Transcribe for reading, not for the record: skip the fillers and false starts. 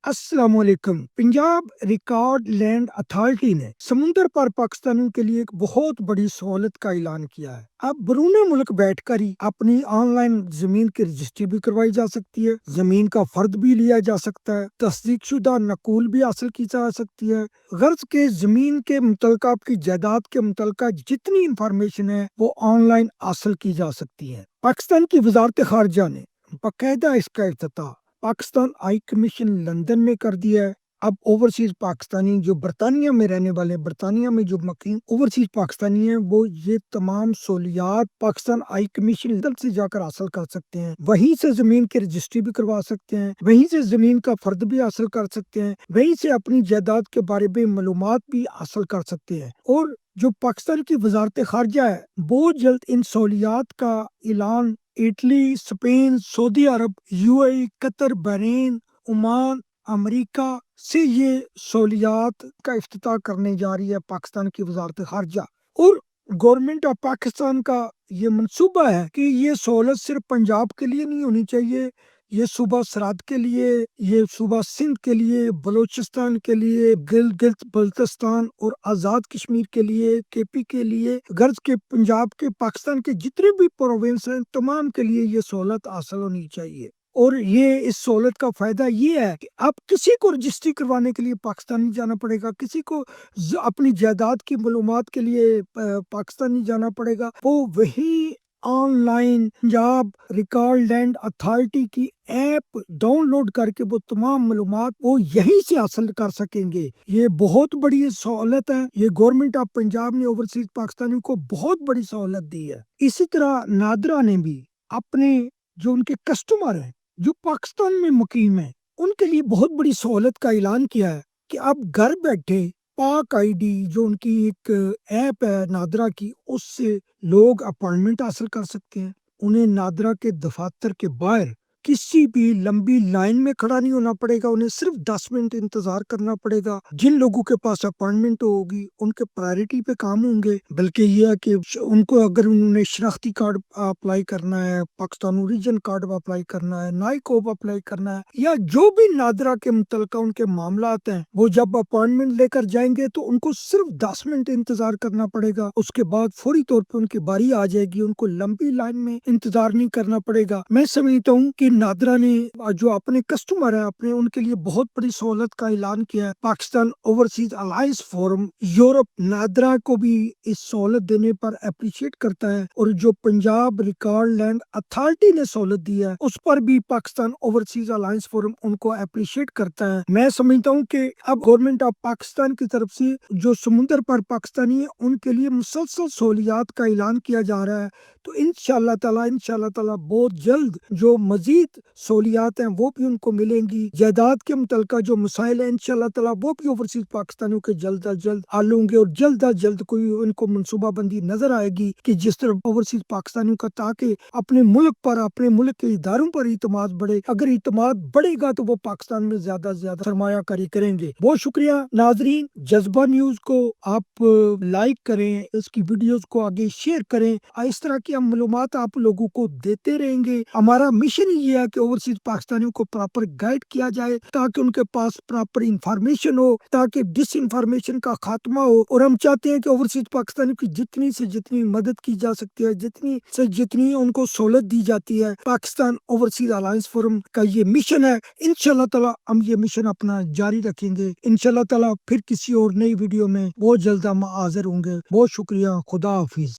السلام علیکم۔ Punjab record land authority نے سمندر پر پاکستانیوں کے لیے ایک بہت بڑی سہولت کا اعلان کیا ہے۔ اب برون ملک بیٹھ کر ہی اپنی آن لائن زمین کی رجسٹری بھی کروائی جا سکتی ہے، زمین کا فرد بھی لیا جا سکتا ہے، تصدیق شدہ نقول بھی حاصل کی جا سکتی ہے۔ غرض کے زمین کے متعلقہ آپ کی جائیداد کے متعلقہ جتنی انفارمیشن ہے وہ آن لائن حاصل کی جا سکتی ہے۔ پاکستان کی وزارت خارجہ نے باقاعدہ اس کا افتتاح پاکستان ہائی کمیشن لندن میں کر دیا ہے۔ اب اوورسیز پاکستانی جو برطانیہ میں رہنے والے، برطانیہ میں جو مقیم اوورسیز پاکستانی ہیں، وہ یہ تمام سہولیات پاکستان ہائی کمیشن لندن سے جا کر حاصل کر سکتے ہیں۔ وہیں سے زمین کی رجسٹری بھی کروا سکتے ہیں، وہیں سے زمین کا فرد بھی حاصل کر سکتے ہیں، وہیں سے اپنی جائیداد کے بارے میں معلومات بھی حاصل کر سکتے ہیں۔ اور جو پاکستان کی وزارت خارجہ ہے، بہت جلد ان سہولیات کا اعلان اٹلی، اسپین، سعودی عرب، UAE، قطر، بحرین، عمان، امریکہ سے یہ سہولیات کا افتتاح کرنے جا رہی ہے پاکستان کی وزارت خارجہ۔ اور گورنمنٹ آف پاکستان کا یہ منصوبہ ہے کہ یہ سہولت صرف پنجاب کے لیے نہیں ہونی چاہیے، یہ صوبہ سرحد کے لیے، یہ صوبہ سندھ کے لیے، بلوچستان کے لیے، گلگت بلتستان اور آزاد کشمیر کے لیے، KP کے لیے، غرض کے پنجاب کے پاکستان کے جتنے بھی پروونس ہیں تمام کے لیے یہ سہولت حاصل ہونی چاہیے۔ اور یہ اس سہولت کا فائدہ یہ ہے کہ اب کسی کو رجسٹری کروانے کے لیے پاکستان نہیں جانا پڑے گا، کسی کو اپنی جائیداد کی معلومات کے لیے پاکستان نہیں جانا پڑے گا، وہ وہی online Punjab record land authority کی ایپ ڈاؤن لوڈ کر کے وہ تمام معلومات وہ یہیں سے حاصل کر سکیں گے۔ یہ بہت بڑی سہولت ہے، یہ گورنمنٹ آف پنجاب نے اوورسیز پاکستانیوں کو بہت بڑی سہولت دی ہے۔ اسی طرح نادرا نے بھی اپنے جو ان کے کسٹمر ہیں جو پاکستان میں مقیم ہیں ان کے لیے بہت بڑی سہولت کا اعلان کیا ہے کہ اب گھر بیٹھے پاک ID جو ان کی ایک ایپ ہے نادرا کی، اس سے لوگ اپائنٹمنٹ حاصل کر سکتے ہیں۔ انہیں نادرا کے دفاتر کے باہر کسی بھی لمبی لائن میں کھڑا نہیں ہونا پڑے گا، انہیں صرف 10 منٹ انتظار کرنا پڑے گا۔ جن لوگوں کے پاس اپائنٹمنٹ ہوگی ان کے پرائرٹی پہ کام ہوں گے، بلکہ یہ ہے کہ ان کو اگر انہوں نے شناختی کارڈ اپلائی کرنا ہے، پاکستان اوریجن کارڈ اپلائی کرنا ہے، نائکوب اپلائی کرنا ہے، یا جو بھی نادرا کے متعلقہ ان کے معاملات ہیں، وہ جب اپائنٹمنٹ لے کر جائیں گے تو ان کو صرف 10 منٹ انتظار کرنا پڑے گا۔ اس کے بعد فوری طور پہ ان کی باری آ جائے گی، ان کو لمبی لائن میں انتظار نہیں کرنا پڑے گا۔ میں سمجھتا ہوں کہ نادرا نے جو اپنے کسٹمر ہیں اپنے ان کے لیے بہت بڑی سہولت کا اعلان کیا ہے۔ Pakistan overseas alliance forum Europe NADRA کو بھی اس سہولت دینے پر اپریشیٹ کرتا ہے، اور جو پنجاب ریکارڈ لینڈ اتھارٹی نے سہولت دی ہے اس پر بھی پاکستان اوورسیز الائنس فورم ان کو اپریشیٹ کرتا ہے۔ میں سمجھتا ہوں کہ اب گورنمنٹ آف پاکستان کی طرف سے جو سمندر پر پاکستانی ہیں ان کے لیے مسلسل سہولیات کا اعلان کیا جا رہا ہے، تو انشاءاللہ تعالی بہت جلد جو مزید سہولیات ہیں وہ بھی ان کو ملیں گی۔ جائیداد کے متعلقہ جو مسائل ہیں انشاءاللہ تعالی وہ بھی اوورسیز پاکستانیوں کے جلد از جلد حل ہوں گے، اور جلد از جلد کوئی ان کو منصوبہ بندی نظر آئے گی کہ جس طرح اوورسیز پاکستانیوں کا، تاکہ اپنے ملک پر، اپنے ملک کے اداروں پر اعتماد بڑھے۔ اگر اعتماد بڑھے گا تو وہ پاکستان میں زیادہ سے زیادہ سرمایہ کاری کریں گے۔ بہت شکریہ ناظرین، جذبہ نیوز کو آپ لائک کریں، اس کی ویڈیوز کو آگے شیئر کریں، اس طرح کی ہم معلومات آپ لوگوں کو دیتے رہیں گے۔ ہمارا مشن یہ ہے کہ اوورسیز پاکستانیوں کو پراپر گائیڈ کیا جائے تاکہ ان کے پاس پراپر انفارمیشن ہو، تاکہ ڈس انفارمیشن کا خاتمہ ہو، اور ہم چاہتے ہیں کہ اوورسیز پاکستانیوں کی جتنی سے جتنی مدد کی جا سکتی ہے، جتنی سے جتنی ان کو سہولت دی جاتی ہے، پاکستان اوورسیز الائنس فورم کا یہ مشن ہے۔ انشاءاللہ تعالی ہم یہ مشن اپنا جاری رکھیں گے۔ انشاءاللہ تعالی پھر کسی اور نئی ویڈیو میں بہت جلد ہم حاضر ہوں گے۔ بہت شکریہ، خدا حافظ۔